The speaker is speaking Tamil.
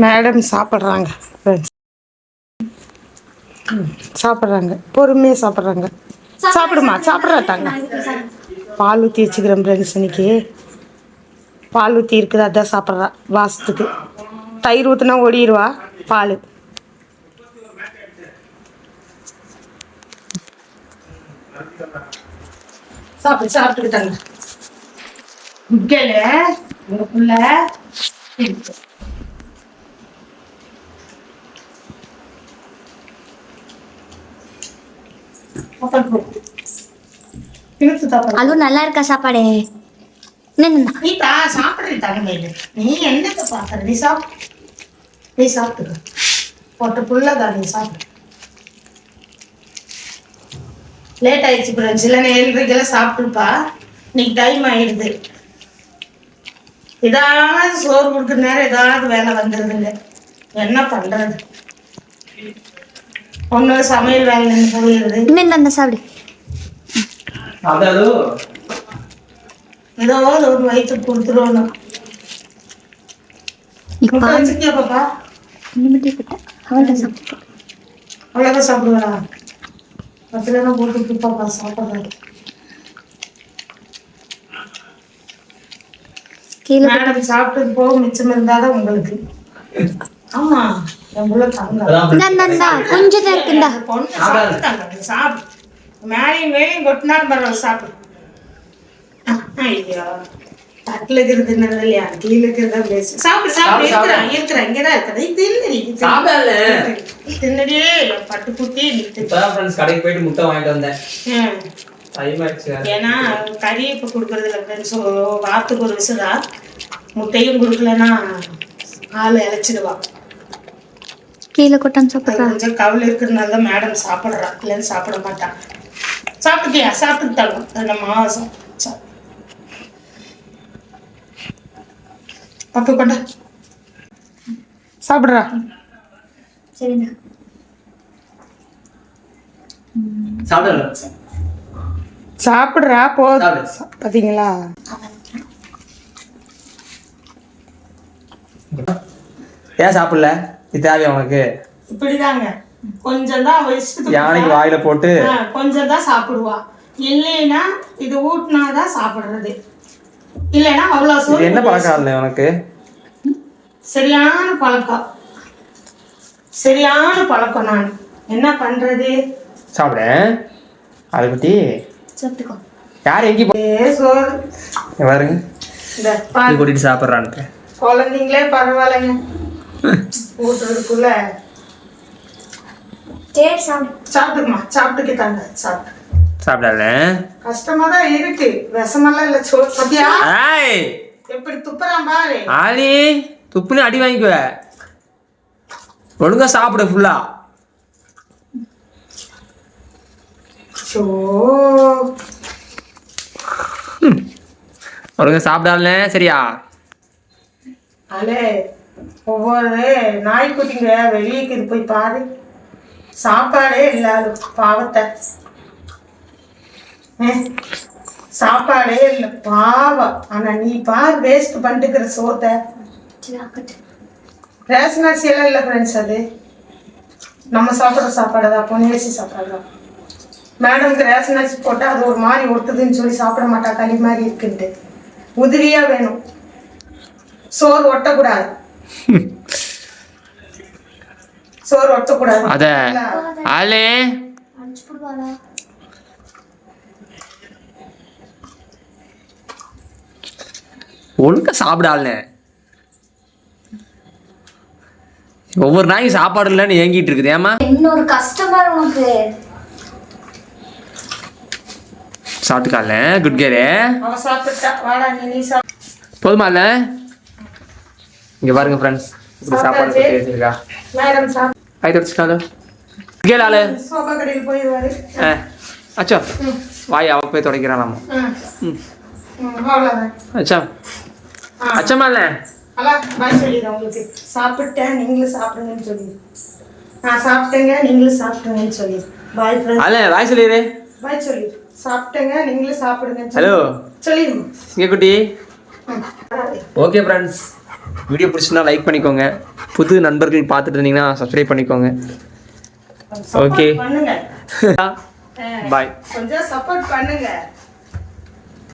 மேடம் சாப்பிட்றாங்க ஃப்ரெண்ட்ஸ். சாப்பிட்றாங்க, பொறுமையாக சாப்பிட்றாங்க. சாப்பிடுமா, சாப்பிட்றாட்டாங்க. பால் ஊற்றி வச்சுக்கிறேன் ஃப்ரெண்ட்ஸ். இன்னைக்கு பால் ஊற்றி இருக்குது, அதான் சாப்பிட்றா வாசத்துக்கு. தயிர் ஊற்றினா ஓடிடுவா பால். சாப்பிட்டுக்கிட்டாங்க. முக்கியல உங்க புள்ள அதுவும் நல்லா இருக்கா சாப்பாடு? நீ சாப்பிடுறீ. நீ என்னத்தை பாக்குற? நீ சாப்பிட்டுக்க. போட்ட புள்ளதான் நீ சாப்பிடு. லேட் ஆயிடுச்சு ஃப்ரெண்ட்ஸ். இல்லைன்னா 7:30 சாப்பிட்டுப்பா. இன்னைக்கு டைம் ஆயிடுது. ஏதாவது சோறு கொடுக்குற நேரம் ஏதாவது வேலை வந்துடுதுங்க. என்ன பண்றது? ஒண்ணு சமையல் வேலை நின்று போயிடுது. இன்னும் சாப்பிடு. ஏதாவது ஒரு வயிற்றுக்கு கொடுத்துருவோம். பாப்பா அவ்வளோதான் சாப்பிடுவா. பத்துல போட்டு பாப்பா சாப்பிட்றாரு. மேடம் சாப்பிட்டது போக மிச்சம் இருந்தாதான் உங்களுக்கு. ஆமா, கொஞ்சம் தான் இருக்குண்டா. சாப்பிடு. மேலையும் கொட்டினாலும் பரவாயில்ல, சாப்பிடு. ஐயோ, தட்டில் இருக்கிறது தின்னது இல்லையா? கீழே இருக்கிறதா பேசு. சாப்பிடு சாப்பிடு. இருக்கிறேன் இங்கதான் இருக்கிறேன். தின்னடியே பட்டுக்குட்டி. கடைக்கு போயிட்டு முட்டை வாங்கிட்டு வந்தேன். ஏன்னா கறி இப்போ கொடுக்கறது இல்லை ஃப்ரெண்ட்ஸ். வாரத்துக்கு ஒரு விசுதா. முட்டையும் கொடுக்கலன்னா ஆள் இழைச்சிடுவா. கீழே கொட்டான் சாப்பிட்றா. கொஞ்சம் கவலை இருக்கிறதுனால தான் மேடம் சாப்பிட்றா. இல்லைன்னு சாப்பிட மாட்டான். சாப்பிட்டுக்கியா? சாப்பிட்டுட்டாலும் அந்த மாதம் பப்பு கொண்டா சாப்பிட்றா. சரிண்ணா சாப்பிட்றா. பார்த்தீங்களா? ஏன் சாப்பிடல? இது தேவையா உனக்கு? இப்படிதாங்க கொஞ்சம் தான் வயசுக்கு யானைக்கு வாயில போட்டு கொஞ்சம் தான் சாப்பிடுவா. இல்லைன்னா இது ஊட்டினாதான் சாப்பிடுறது. இல்லைன்னா அவ்வளோ. என்ன பழக்கம் இல்லை உனக்கு? சரியான பழக்கம். நான் என்ன பண்றது? சாப்பிட அதை பத்தி சாப்பிட்டுக்கோ. யார் எங்கே பாருங்க கூட்டிட்டு சாப்பிட்றான்னு. குழந்தைங்களே பரவாயில்லைங்க. ஊட்டுறதுக்குள்ள சாப்பிட்டுக்குமா. சாப்பிட்டுக்கிட்டாங்க. சாப்பிடல. கஷ்டமா தான் இருக்கு. விஷமெல்லாம் இல்ல. பத்தியா எப்படி துப்புறான் பாரு. ஆளி துப்புன்னு அடி வாங்கிக்குவ. ஒழுங்கா சாப்பிட ஃபுல்லா. ஒழுங்கா சாப்பிடால சரியா? அலே ஒவ்வொரு நாய்க்குட்டிங்க வெளியே போய் பாரு. சாப்பாடே இல்லாது பாவத்தை. சாப்பாடே இல்லை பாவம். ஆனா நீ பார் வேஸ்ட் பண்ணிட்டுக்கிற சோத்தை. ரேஷன் அரிசி எல்லாம் இல்லை ஃப்ரெண்ட்ஸ். அது நம்ம சாப்பிட்ற சாப்பாடு தான். பொன்னியரிசி சாப்பாடு தான். மேடம்க்கு ரேஷன் அரிசி போட்டால் அது ஒரு மாதிரி ஒட்டுதுன்னு சொல்லி சாப்பிட மாட்டா. களி மாதிரி இருக்குன்ட்டு உதிரியா வேணும். சோறு ஒட்டக்கூடாது. சோறு ஒட்டக்கூடாது. அத ஆளே ஒழுங்கா சாப்பிடாலே. ஒவ்வொரு நாளைக்கு சாப்பாடு இல்லைன்னு ஏங்கிட்டு இருக்குது. ஏமா இன்னொரு கஸ்டமர் உனக்கு சாப்பிட்டுக்கால. குட் கேரு. போதுமா இல்ல? இங்க பாருங்க ஃப்ரெண்ட்ஸ், இப்படி சாப்பாடு போட்டு வச்சிருக்கா. கை தொடச்சுக்காலு. கேளாலு அச்சோ வாய் அவ போய் தொடக்கிறான். அச்சா அச்சமா இல்ல பாய் சொல்லிடுறேன் உங்களுக்கு. சாப்பிட்டேன் நீங்களும் சாப்பிடுங்கன்னு சொல்லி. நான் சாப்பிட்டேங்க நீங்களும் சாப்பிடுங்கன்னு சொல்லி. Bye friends. அல்ல பாய் சொல்லிடு. பாய் சொல்லி சாப்பிட்டேங்க நீங்களும் சாப்பிடுங்க. ஹலோ சொல்லிடுங்க. இங்க குட்டி. ஓகே ஃப்ரெண்ட்ஸ், வீடியோ பிடிச்சிருந்தா லைக் பண்ணிக்கோங்க. புது நண்பர்கள் பார்த்துட்டு இருந்தீங்கன்னா சப்ஸ்கிரைப் பண்ணிக்கோங்க. Support ஓகே பண்ணுங்க. பாய். கொஞ்சம் சப்போர்ட் பண்ணுங்க.